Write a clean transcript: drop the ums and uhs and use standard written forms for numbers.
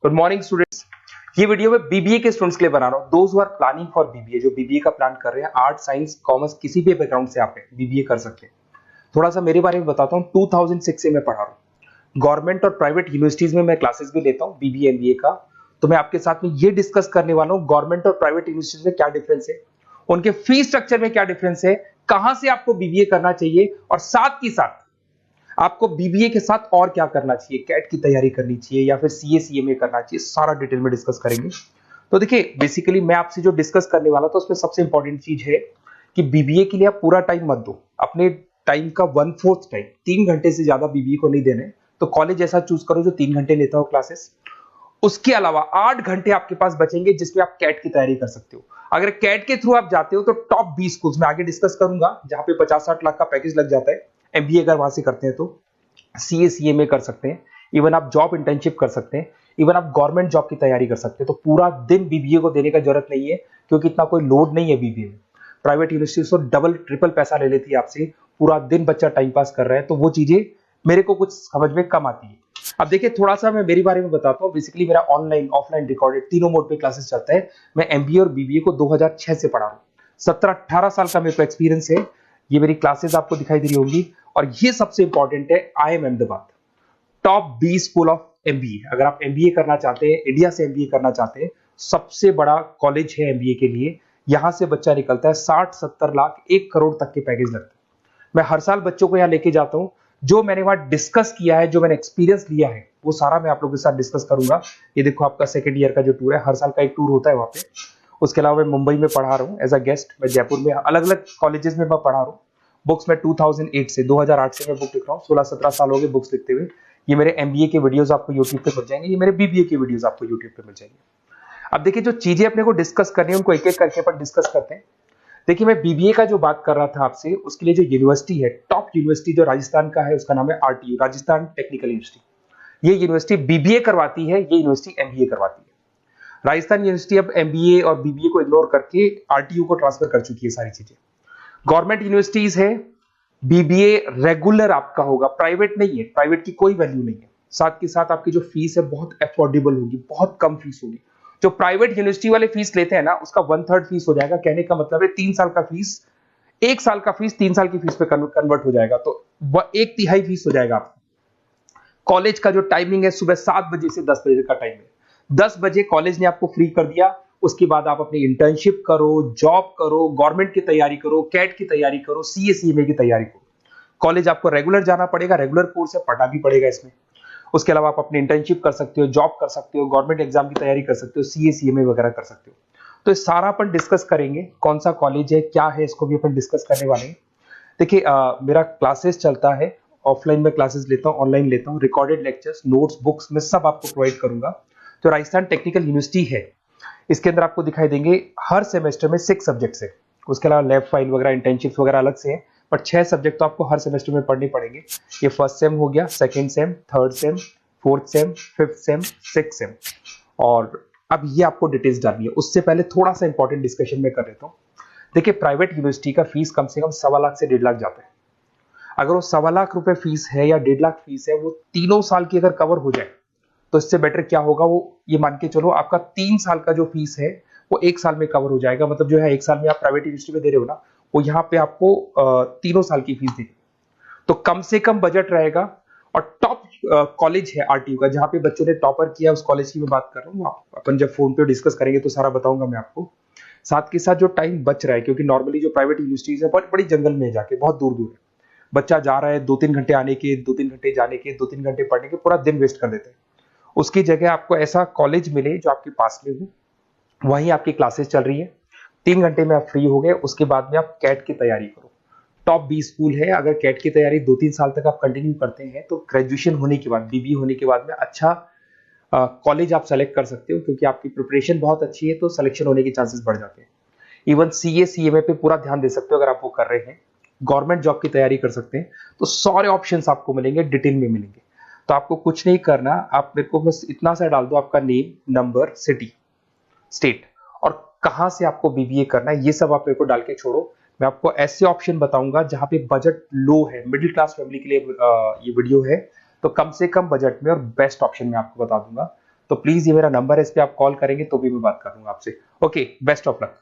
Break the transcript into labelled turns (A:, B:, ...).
A: Good morning students. ये video मैं BBA के स्टूडेंट्स के लिए बना रहा हूँ। Those who are planning for BBA, जो बीबीए का प्लान कर रहे हैं, आर्ट साइंस कॉमर्स किसी भी बैकग्राउंड से आप बीबीए कर सकते हैं। थोड़ा सा मेरे बारे में बताता हूँ। 2006 से मैं पढ़ा रहा हूँ। गवर्नमेंट और प्राइवेट यूनिवर्सिटीज में मैं क्लासेस भी लेता हूँ बीबीए एमबीए का। तो मैं आपके साथ में ये डिस्कस करने वाला हूँ गवर्नमेंट और प्राइवेट यूनिवर्सिटीज में क्या डिफरेंस है, उनके फीस स्ट्रक्चर में क्या डिफरेंस है, कहां से आपको बीबीए करना चाहिए और साथ ही साथ आपको बीबीए के साथ और क्या करना चाहिए, कैट की तैयारी करनी चाहिए या फिर सीए सीएमए करना चाहिए, सारा डिटेल में डिस्कस करेंगे। तो देखिए बेसिकली मैं आपसे जो डिस्कस करने वाला था उसमें सबसे इंपॉर्टेंट चीज है कि बीबीए के लिए आप पूरा टाइम मत दो, अपने टाइम का 1/4 टाइम, 3 घंटे से ज्यादा बीबीए को नहीं देने। तो कॉलेज ऐसा चूज करो जो 3 घंटे लेता हो क्लासेस। उसके अलावा 8 घंटे आपके पास बचेंगे जिसमें आप कैट की तैयारी कर सकते हो। अगर कैट के थ्रू आप जाते हो तो टॉप 20 स्कूल्स में आगे डिस्कस करूंगा जहां पे 50-60 लाख का पैकेज लग जाता है। एमबीए अगर वहां से करते हैं तो सीए सीएमए कर सकते हैं, इवन आप जॉब इंटर्नशिप कर सकते हैं, इवन आप गवर्नमेंट जॉब की तैयारी कर सकते हैं। तो पूरा दिन बीबीए को देने का जरूरत नहीं है क्योंकि इतना कोई लोड नहीं है बीबीए में। प्राइवेट यूनिवर्सिटी तो डबल ट्रिपल पैसा ले लेती है आपसे, पूरा दिन बच्चा टाइम पास कर रहा है, तो वो चीजें मेरे को कुछ समझ में कम आती है। अब देखिए थोड़ा सा मैं मेरे बारे में बताता हूँ। बेसिकली मेरा ऑनलाइन ऑफलाइन रिकॉर्डेड तीनों मोड पे क्लासेस चलता है। मैं एमबीए और बीबीए को 2006 से पढ़ा रहा हूँ। 17-18 साल का मेरे को एक्सपीरियंस है। ये मेरी क्लासेस आपको दिखाई दे रही होंगी। और ये सबसे इंपॉर्टेंट है, IIM Ahmedabad top 20 school of MBA. अगर आप एमबीए करना चाहते हैं, इंडिया से एमबीए करना चाहते हैं, सबसे बड़ा कॉलेज है एमबीए के लिए। यहां से बच्चा निकलता है 60-70 लाख 1 करोड़ तक के पैकेज लगते हैं। मैं हर साल बच्चों को यहां लेके जाता हूं। जो मैंने वहां डिस्कस किया है, जो मैंने एक्सपीरियंस लिया है, वो सारा मैं आप लोगों के साथ डिस्कस करूंगा। ये देखो आपका सेकंड ईयर का जो टूर है, हर साल का एक टूर होता है वहां पे। उसके अलावा मैं मुंबई में पढ़ा रहा हूँ एज अ गेस्ट। मैं जयपुर में अलग अलग कॉलेजेस में मैं पढ़ा रहा हूँ। बुक्स में 2008 से 2008 से मैं बुक लिख रहा हूँ। 16-17 साल हो गए बुक्स लिखते हुए। ये मेरे एमबीए के वीडियोस आपको यूट्यूब पे मिल जाएंगे, ये मेरे बीबीए के वीडियोस आपको यूट्यूब पे मिल जाएंगे। अब देखिए जो चीजें अपने को डिस्कस करनी है उनको एक एक करके अपन डिस्कस करते हैं। देखिए मैं बीबीए का जो बात कर रहा था आपसे, उसके लिए जो यूनिवर्सिटी है, टॉप यूनिवर्सिटी जो राजस्थान का है, उसका नाम है आरटीयू, राजस्थान टेक्निकल यूनिवर्सिटी। ये यूनिवर्सिटी बीबीए करवाती है, ये यूनिवर्सिटी एमबीए करवाती है। राजस्थान यूनिवर्सिटी अब एमबीए और बीबीए को इग्नोर करके आरटीयू को ट्रांसफर कर चुकी है सारी चीजें। गवर्नमेंट यूनिवर्सिटीज है, बीबीए रेगुलर आपका होगा, प्राइवेट नहीं है, प्राइवेट की कोई वैल्यू नहीं है। साथ के साथ आपकी जो फीस है बहुत अफोर्डेबल होगी, बहुत कम फीस होगी। जो प्राइवेट यूनिवर्सिटी वाले फीस लेते हैं ना, उसका 1/3 फीस हो जाएगा। कहने का मतलब है 3 साल का फीस, 1 साल का फीस 3 साल की फीस पे कन्वर्ट हो जाएगा, तो 1/3 फीस हो जाएगा आपका। कॉलेज का जो टाइमिंग है सुबह 7 बजे से 10 बजे का टाइम है। 10 बजे कॉलेज ने आपको फ्री कर दिया। उसके बाद आप अपनी इंटर्नशिप करो, जॉब करो, गवर्नमेंट की तैयारी करो, कैट की तैयारी करो, सीए सीएमए की तैयारी करो। कॉलेज आपको रेगुलर जाना पड़ेगा, रेगुलर कोर्स है, पढ़ना भी पड़ेगा इसमें। उसके अलावा आप अपनी इंटर्नशिप कर सकते हो, जॉब कर सकते हो, गवर्नमेंट एग्जाम की तैयारी कर सकते हो, सीए सीएमए वगैरह कर सकते हो। तो ये सारा अपन डिस्कस करेंगे, कौन सा कॉलेज है, क्या है, इसको भी अपन डिस्कस करने वाले हैं। देखिए मेरा क्लासेस चलता है, ऑफलाइन में क्लासेस लेता हूँ, ऑनलाइन लेता हूँ, रिकॉर्डेड लेक्चर्स, नोट्स, बुक्स में सब आपको प्रोवाइड करूंगा। तो राजस्थान टेक्निकल यूनिवर्सिटी है, इसके अंदर आपको दिखाई देंगे हर सेमेस्टर में 6 सब्जेक्ट्स है। उसके अलावा लैब फाइल वगैरह, इंटर्नशिप्स वगैरह अलग से है, पर 6 सब्जेक्ट तो आपको हर सेमेस्टर में पढ़ने पड़ेंगे। ये फर्स्ट सेम हो गया, second same, third same, fourth same, fifth sem, sixth same. और अब ये आपको डिटेल्स डालनी है। उससे पहले थोड़ा सा इंपॉर्टेंट डिस्कशन में कर लेता हूँ। देखिए प्राइवेट यूनिवर्सिटी का फीस कम से कम 1.25 लाख से 1.5 लाख जाता है। अगर वो 1.25 लाख रुपए फीस है या 1.5 लाख फीस है, वो तीनों साल की अगर कवर हो जाए तो इससे बेटर क्या होगा, वो ये मान के चलो आपका 3 साल का जो फीस है वो 1 साल में कवर हो जाएगा। मतलब जो है 1 साल में आप प्राइवेट यूनिवर्सिटी में दे रहे हो ना, वो यहाँ पे आपको तीनों साल की फीस देगी। तो कम से कम बजट रहेगा। और टॉप कॉलेज है आरटीयू का, जहां पे बच्चों ने टॉपर किया, उस कॉलेज की मैं बात कर रहा हूँ। अपन जब फोन पे डिस्कस करेंगे तो सारा बताऊंगा मैं आपको। साथ के साथ जो टाइम बच रहा है, क्योंकि नॉर्मली जो प्राइवेट यूनिवर्सिटीज है बहुत बड़ी जंगल में जाके, बहुत दूर दूर है, बच्चा जा रहा है 2-3 घंटे आने के, 2-3 घंटे जाने के, 2-3 घंटे पढ़ने के, पूरा दिन वेस्ट कर देते हैं। उसकी जगह आपको ऐसा कॉलेज मिले जो आपके पास में हो, वहीं आपकी क्लासेस चल रही है, 3 घंटे में आप फ्री हो गए। उसके बाद में आप कैट की तैयारी करो। टॉप 20 स्कूल है। अगर कैट की तैयारी 2-3 साल तक आप कंटिन्यू करते हैं तो ग्रेजुएशन होने के बाद, बीबीए होने के बाद में अच्छा कॉलेज आप सेलेक्ट कर सकते हो, क्योंकि आपकी प्रिपरेशन बहुत अच्छी है तो सिलेक्शन होने के चांसेस बढ़ जाते हैं। इवन सीए सीएमए पे पूरा ध्यान दे सकते हो अगर आप वो कर रहे हैं। गवर्नमेंट जॉब की तैयारी कर सकते हैं। तो सारे ऑप्शंस आपको मिलेंगे, डिटेल में मिलेंगे। तो आपको कुछ नहीं करना, आप मेरे को बस इतना सा डाल दो, आपका नेम, नंबर, सिटी, स्टेट और कहां से आपको बीबीए करना है, ये सब आप मेरे को डाल के छोड़ो। मैं आपको ऐसे ऑप्शन बताऊंगा जहां पे बजट लो है, मिडिल क्लास फैमिली के लिए ये वीडियो है। तो कम से कम बजट में और बेस्ट ऑप्शन में आपको बता दूंगा। तो प्लीज ये मेरा नंबर है, इस पे आप कॉल करेंगे तो भी मैं बात करूंगा आपसे। Okay, best of luck.